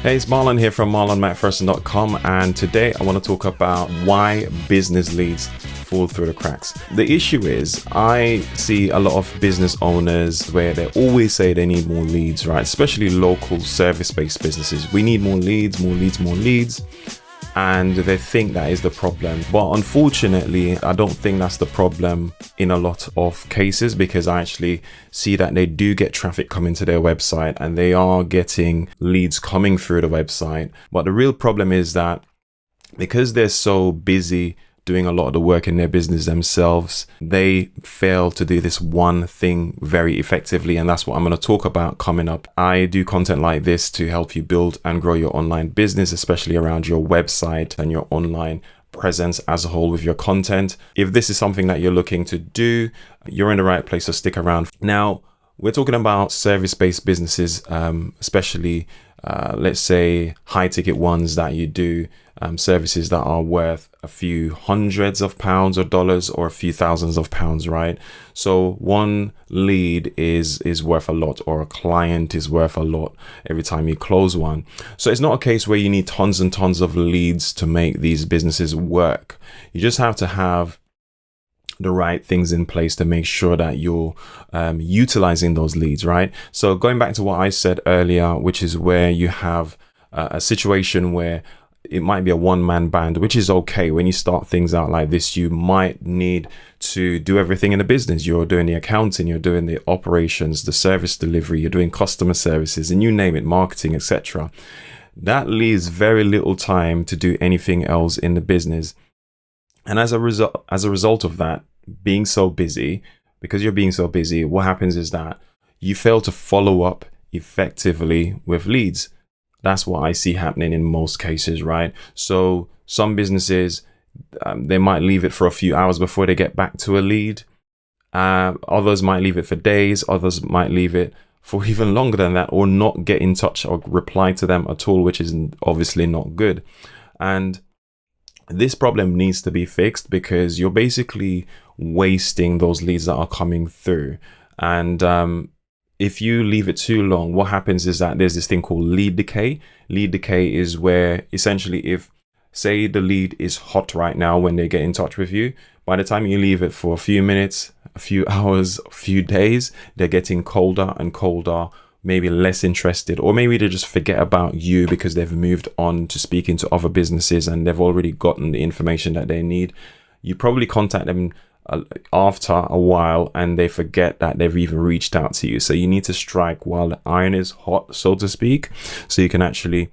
Hey, it's Marlon here from MarlonMcPherson.com, and today I want to talk about why business leads fall through the cracks. The issue is I see a lot of business owners where they always say they need more leads, right? Especially local service-based businesses. We need more leads, more leads, more leads. And they think that is the problem. But unfortunately, I don't think that's the problem in a lot of cases, because I actually see that they do get traffic coming to their website and they are getting leads coming through the website. But the real problem is that because they're so busy doing a lot of the work in their business themselves, they fail to do this one thing very effectively. And that's what I'm going to talk about coming up. I do content like this to help you build and grow your online business, especially around your website and your online presence as a whole with your content. If this is something that you're looking to do, you're in the right place, so stick around. Now, we're talking about service-based businesses, especially let's say high ticket ones that you do, services that are worth a few hundreds of pounds or dollars or a few thousands of pounds, right? So one lead is worth a lot, or a client is worth a lot every time you close one. So it's not a case where you need tons and tons of leads to make these businesses work. You just have to have the right things in place to make sure that you're utilizing those leads, right? So going back to what I said earlier, which is where you have a situation where it might be a one-man band, which is okay. When you start things out like this, you might need to do everything in the business. You're doing the accounting, you're doing the operations, the service delivery, you're doing customer services, and you name it, marketing, etc. That leaves very little time to do anything else in the business. And as a result of that, being so busy, because you're being so busy, what happens is that you fail to follow up effectively with leads. That's what I see happening in most cases, right? So some businesses, they might leave it for a few hours before they get back to a lead. Others might leave it for days. Others might leave it for even longer than that, or not get in touch or reply to them at all, which is obviously not good. And this problem needs to be fixed, because you're basically wasting those leads that are coming through. And if you leave it too long, what happens is that there's this thing called lead decay. Lead decay is where essentially, if say the lead is hot right now when they get in touch with you, by the time you leave it for a few minutes, a few hours, a few days, they're getting colder and colder, maybe less interested, or maybe they just forget about you because they've moved on to speaking to other businesses and they've already gotten the information that they need. You probably contact them after a while and they forget that they've even reached out to you. So you need to strike while the iron is hot, so to speak, so you can actually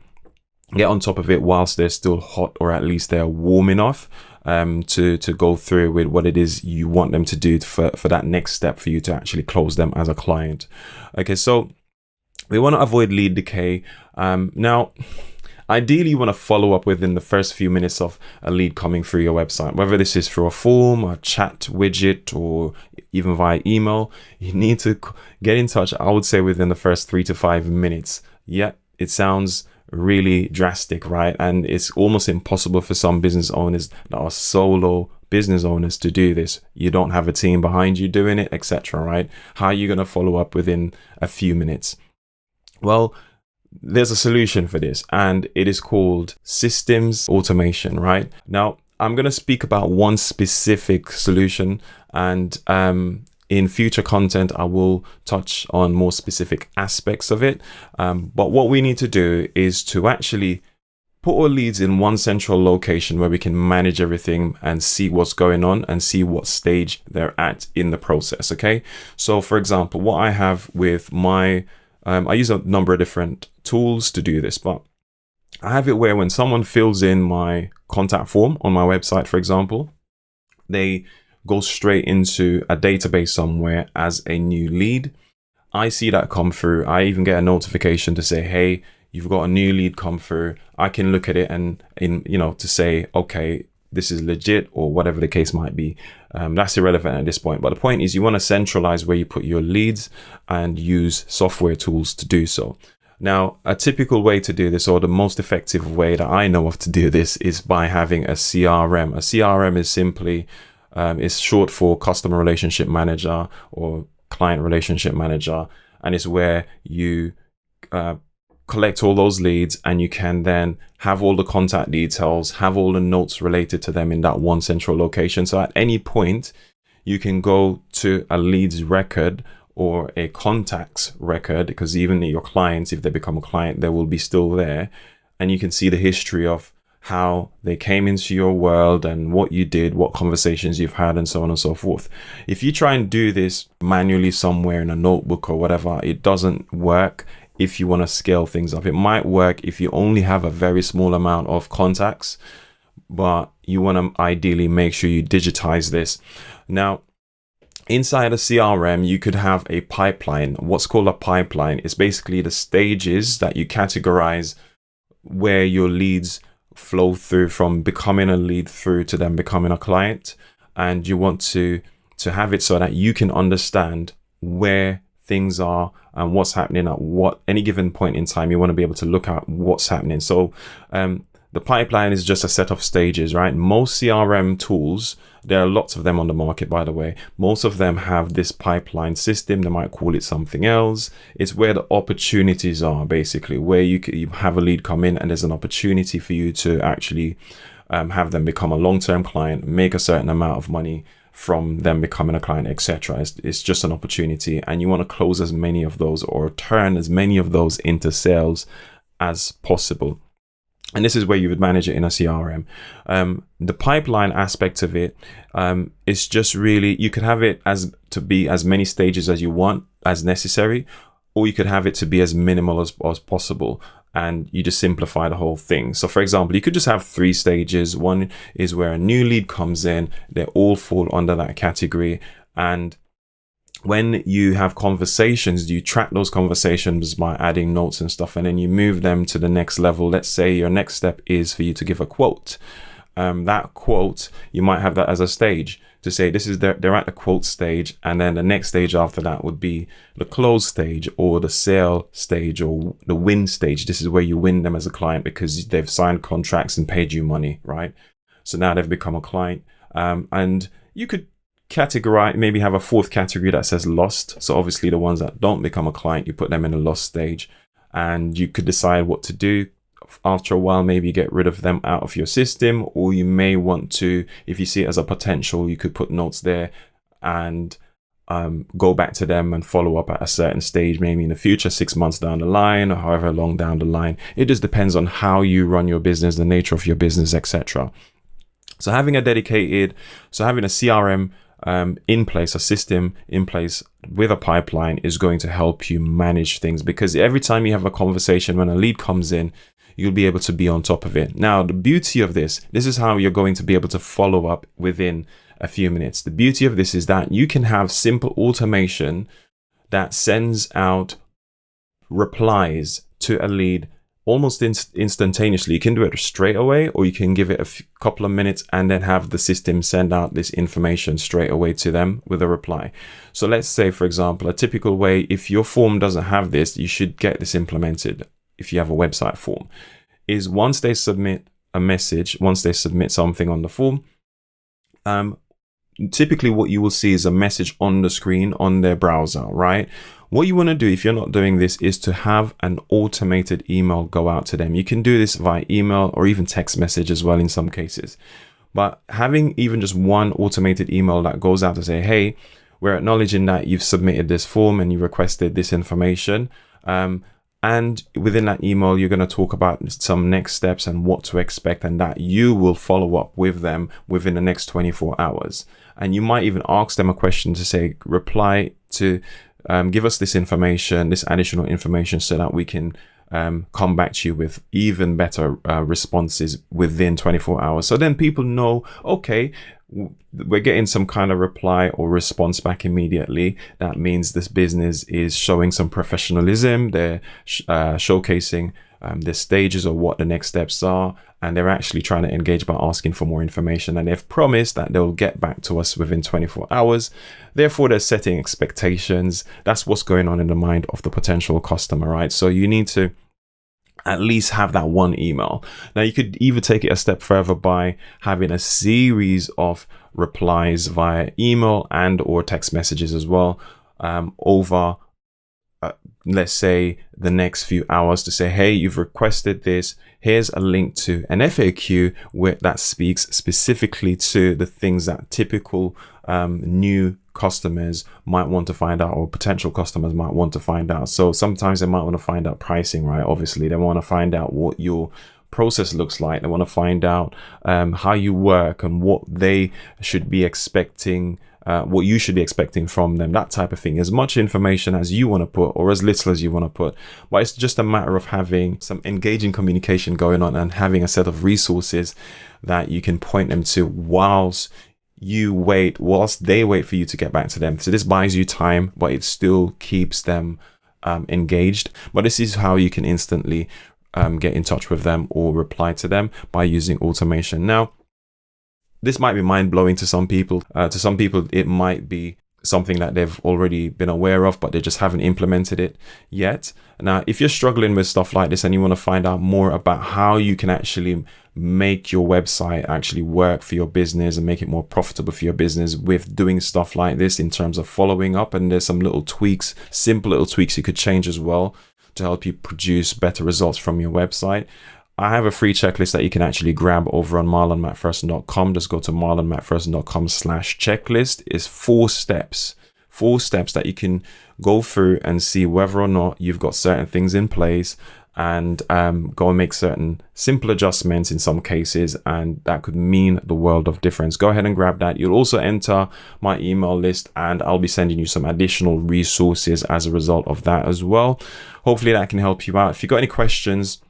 get on top of it whilst they're still hot, or at least they're warm enough to go through with what it is you want them to do for that next step for you to actually close them as a client. Okay, so we want to avoid lead decay. Now, ideally, you want to follow up within the first few minutes of a lead coming through your website, whether this is through a form, a chat widget, or even via email. You need to get in touch, I would say, within the first 3 to 5 minutes. Yeah, it sounds really drastic, right? And it's almost impossible for some business owners that are solo business owners to do this. You don't have a team behind you doing it, etc., right? How are you going to follow up within a few minutes? Well, there's a solution for this, and it is called systems automation, right? Now, I'm going to speak about one specific solution, and in future content, I will touch on more specific aspects of it. But what we need to do is to actually put our leads in one central location where we can manage everything and see what's going on and see what stage they're at in the process, okay? So, for example, what I have with my I use a number of different tools to do this, but I have it where when someone fills in my contact form on my website, for example, they go straight into a database somewhere as a new lead. I see that come through. I even get a notification to say, hey, you've got a new lead come through. I can look at it and to say, okay, this is legit, or whatever the case might be. That's irrelevant at this point. But the point is, you want to centralize where you put your leads and use software tools to do so. Now, a typical way to do this, or the most effective way that I know of to do this, is by having a CRM. A CRM is simply, is short for customer relationship manager or client relationship manager. And it's where you collect all those leads, and you can then have all the contact details, have all the notes related to them in that one central location. So at any point, you can go to a leads record or a contacts record, because even your clients, if they become a client, they will be still there. And you can see the history of how they came into your world and what you did, what conversations you've had, and so on and so forth. If you try and do this manually somewhere in a notebook or whatever, it doesn't work. If you want to scale things up, it might work if you only have a very small amount of contacts, but you want to ideally make sure you digitize this. Now, inside a CRM, you could have a pipeline. What's called a pipeline is basically the stages that you categorize where your leads flow through, from becoming a lead through to them becoming a client. And you want to have it so that you can understand where things are and what's happening at what any given point in time. You want to be able to look at what's happening. So the pipeline is just a set of stages, right? Most CRM tools, there are lots of them on the market, by the way. Most of them have this pipeline system. They might call it something else. It's where the opportunities are, basically, where you have a lead come in and there's an opportunity for you to actually have them become a long-term client, make a certain amount of money from them becoming a client, etc. It's just an opportunity, and you want to close as many of those or turn as many of those into sales as possible. And this is where you would manage it in a CRM. The pipeline aspect of it is just really, you could have it as to be as many stages as you want, as necessary, or you could have it to be as minimal as possible. And you just simplify the whole thing. So for example, you could just have 3 stages. One is where a new lead comes in. They all fall under that category. And when you have conversations, you track those conversations by adding notes and stuff, and then you move them to the next level. Let's say your next step is for you to give a quote. That quote, you might have that as a stage to say this is they're at the quote stage, and then the next stage after that would be the close stage or the sale stage or the win stage. This is where you win them as a client because they've signed contracts and paid you money, right? So now they've become a client, and you could categorize, maybe have a 4th category that says lost. So obviously the ones that don't become a client, you put them in the lost stage, and you could decide what to do. After a while, maybe get rid of them out of your system, or you may want to, if you see it as a potential, you could put notes there and go back to them and follow up at a certain stage, maybe in the future, 6 months down the line or however long down the line. It just depends on how you run your business, the nature of your business, etc. So having a CRM in place, a system in place with a pipeline, is going to help you manage things, because every time you have a conversation, when a lead comes in, you'll be able to be on top of it. Now, the beauty of this is how you're going to be able to follow up within a few minutes. The beauty of this is that you can have simple automation that sends out replies to a lead almost instantaneously. You can do it straight away, or you can give it a couple of minutes and then have the system send out this information straight away to them with a reply. So let's say, for example, a typical way, if your form doesn't have this, you should get this implemented. If you have a website form, is once they submit a message, once they submit something on the form, typically what you will see is a message on the screen on their browser, right? What you want to do, if you're not doing this, is to have an automated email go out to them. You can do this via email or even text message as well in some cases. But having even just one automated email that goes out to say, hey, we're acknowledging that you've submitted this form and you requested this information. And within that email, you're going to talk about some next steps and what to expect, and that you will follow up with them within the next 24 hours. And you might even ask them a question to say, reply to give us this information, this additional information, so that we can come back to you with even better responses within 24 hours. So then people know, okay, we're getting some kind of reply or response back immediately. That means this business is showing some professionalism. They're showcasing the stages of what the next steps are, and they're actually trying to engage by asking for more information, and they've promised that they'll get back to us within 24 hours. Therefore, they're setting expectations. That's what's going on in the mind of the potential customer, right? So you need to at least have that one email. Now, you could even take it a step further by having a series of replies via email and or text messages as well, over let's say the next few hours to say, hey, you've requested this. Here's a link to an FAQ that speaks specifically to the things that typical new customers might want to find out, or potential customers might want to find out. So sometimes they might want to find out pricing, right? Obviously, they want to find out what your process looks like. They want to find out how you work and what they should be expecting, what you should be expecting from them, that type of thing. As much information as you want to put, or as little as you want to put. But it's just a matter of having some engaging communication going on and having a set of resources that you can point them to whilst they wait for you to get back to them. So this buys you time, but it still keeps them engaged. But this is how you can instantly get in touch with them or reply to them, by using automation. Now, this might be mind-blowing to some people. To some people, it might be something that they've already been aware of, but they just haven't implemented it yet. Now, if you're struggling with stuff like this and you want to find out more about how you can actually make your website actually work for your business and make it more profitable for your business with doing stuff like this in terms of following up, and there's some little tweaks, simple little tweaks you could change as well to help you produce better results from your website, I have a free checklist that you can actually grab over on marlonmcpherson.com. Just go to marlonmcpherson.com/checklist. It's 4 steps that you can go through and see whether or not you've got certain things in place, and go and make certain simple adjustments in some cases, and that could mean the world of difference. Go ahead and grab that. You'll also enter my email list, and I'll be sending you some additional resources as a result of that as well. Hopefully that can help you out. If you've got any questions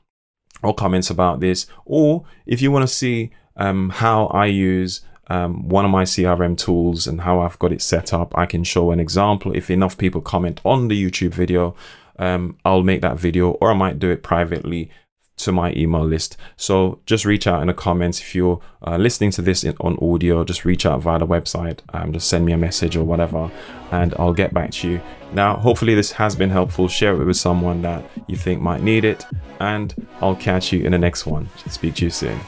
or comments about this, or if you want to see how I use one of my CRM tools and how I've got it set up, I can show an example. If enough people comment on the YouTube video, I'll make that video, or I might do it privately to my email list. So just reach out in the comments. If you're listening to this on audio, just reach out via the website, just send me a message or whatever, and I'll get back to you. Now, hopefully this has been helpful. Share it with someone that you think might need it, and I'll catch you in the next one. Speak to you soon.